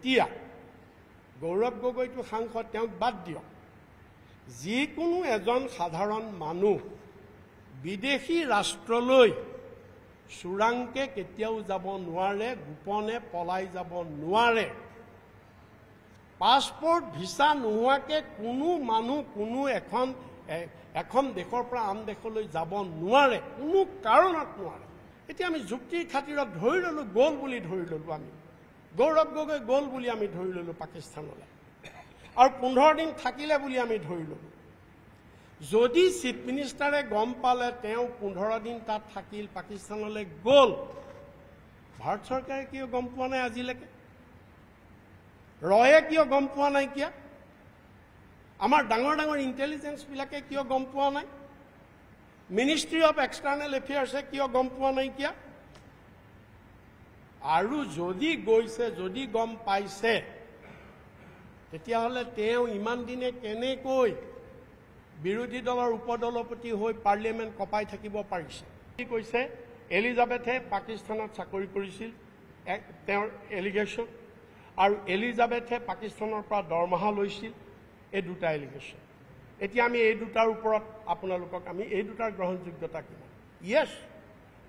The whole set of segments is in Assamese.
এতিয়া গৌৰৱ গগৈটো সাংসদ তেওঁক বাদ দিয়ক যিকোনো এজন সাধাৰণ মানুহ বিদেশী ৰাষ্ট্ৰলৈ চোৰাংকে কেতিয়াও যাব নোৱাৰে গোপনে পলাই যাব নোৱাৰে পাছপোৰ্ট ভিসা নোহোৱাকে কোনো মানুহ কোনো এখন দেশৰ পৰা আন দেশলৈ যাব নোৱাৰে কোনো কাৰণত নোৱাৰে এতিয়া আমি যুক্তিৰ খাতিৰত ধৰি ললো গ'ল বুলি ধৰি ললো আমি গৌৰৱ গগৈ গ'ল বুলি আমি ধৰি ললো পাকিস্তানলৈ আৰু 15 দিন থাকিলে বুলি আমি ধৰি ললো যদি চিফ মিনিষ্টাৰে গম পালে তেওঁ 15 দিন তাত থাকিল পাকিস্তানলৈ গ'ল ভাৰত চৰকাৰে কিয় গম পোৱা নাই আজিলৈকে ৰয়ে কিয় গম পোৱা নাই কিয়া আমাৰ ডাঙৰ ডাঙৰ ইন্টেলিজেন্স বিলাকে কিয় গম পোৱা নাই মিনিষ্ট্ৰি অফ এক্সটাৰ্নেল এফেয়াৰ্ছে কিয় গম পোৱা নাই কিয়া আৰু যদি গৈছে যদি গম পাইছে তেতিয়াহ'লে তেওঁ ইমান দিনে কেনেকৈ বিৰোধী দলৰ উপদলপতি হৈ পাৰ্লিয়ামেণ্ট কপাই থাকিব পাৰিছে কি কৈছে এলিজাবেথে পাকিস্তানত চাকৰি কৰিছিল তেওঁৰ এলিগেশ্যন আৰু এলিজাবেথে পাকিস্তানৰ পৰা দৰমহা লৈছিল এই দুটা এলিগেশ্যন এতিয়া আমি এই দুটাৰ ওপৰত আপোনালোকক আমি এই দুটাৰ গ্ৰহণযোগ্যতা কিমান ইয়েছ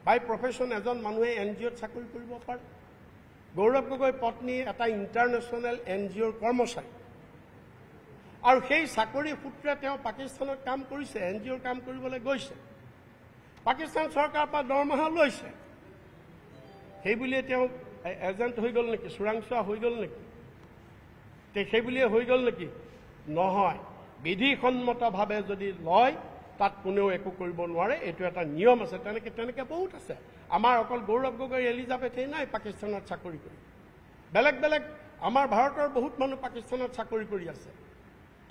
বাই প্ৰফেশ্যন এজন মানুহে এনজিঅ'ত চাকৰি কৰিব পাৰে গৌৰৱ গগৈ পত্নী এটা ইণ্টাৰনেশ্যনেল এনজিঅ'ৰ কৰ্মচাৰী আৰু সেই চাকৰি সূত্ৰে তেওঁ পাকিস্তানত কাম কৰিছে এনজিঅ'ৰ কাম কৰিবলৈ গৈছে পাকিস্তান চৰকাৰৰ পৰা দৰমহা লৈছে সেই বুলিয়ে তেওঁ এজেণ্ট হৈ গ'ল নেকি চোৰাংচোৱা হৈ গ'ল নেকি সেই বুলিয়ে হৈ গ'ল নেকি নহয় বিধিসন্মতভাৱে যদি লয় তাত কোনেও একো কৰিব নোৱাৰে এইটো এটা নিয়ম আছে তেনেকে বহুত আছে আমাৰ অকল গৌৰৱ গগৈ এলিজাবেথেই নাই পাকিস্তানত চাকৰি কৰি বেলেগ বেলেগ আমাৰ ভাৰতৰ বহুত মানুহ পাকিস্তানত চাকৰি কৰি আছে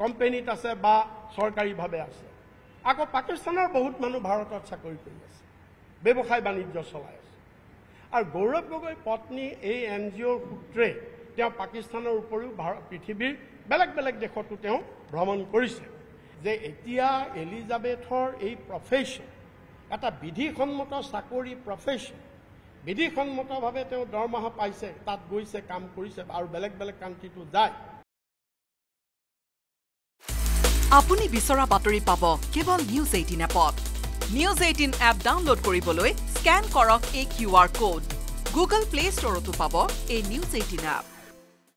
কোম্পানীত আছে বা চৰকাৰীভাৱে আছে আকৌ পাকিস্তানৰ বহুত মানুহ ভাৰতত চাকৰি কৰি আছে ব্যৱসায় বাণিজ্য চলাই আছে আৰু গৌৰৱ গগৈ পত্নী এই এনজিঅ'ৰ সূত্ৰে তেওঁ পাকিস্তানৰ উপৰিও পৃথিৱীৰ বেলেগ বেলেগ দেশতো তেওঁ ভ্ৰমণ কৰিছে যে এতিয়া এলিজাবেথৰ এই প্ৰফেশ্যন এটা বিধিসন্মত চাকৰি প্ৰফেশ্যন বিধিসন্মতভাৱে তেওঁ দৰমহা পাইছে তাত গৈছে কাম কৰিছে আৰু বেলেগ বেলেগ কাণ্ট্ৰিটো যায় আপুনি বিচৰা বাতৰি পাব কেৱল নিউজ 18 এপত নিউজ 18 এপ ডাউনলোড কৰিবলৈ স্ক্যান কৰক এই QR কোড গুগল প্লে ষ্টৰতো পাব এই নিউজ 18 এপ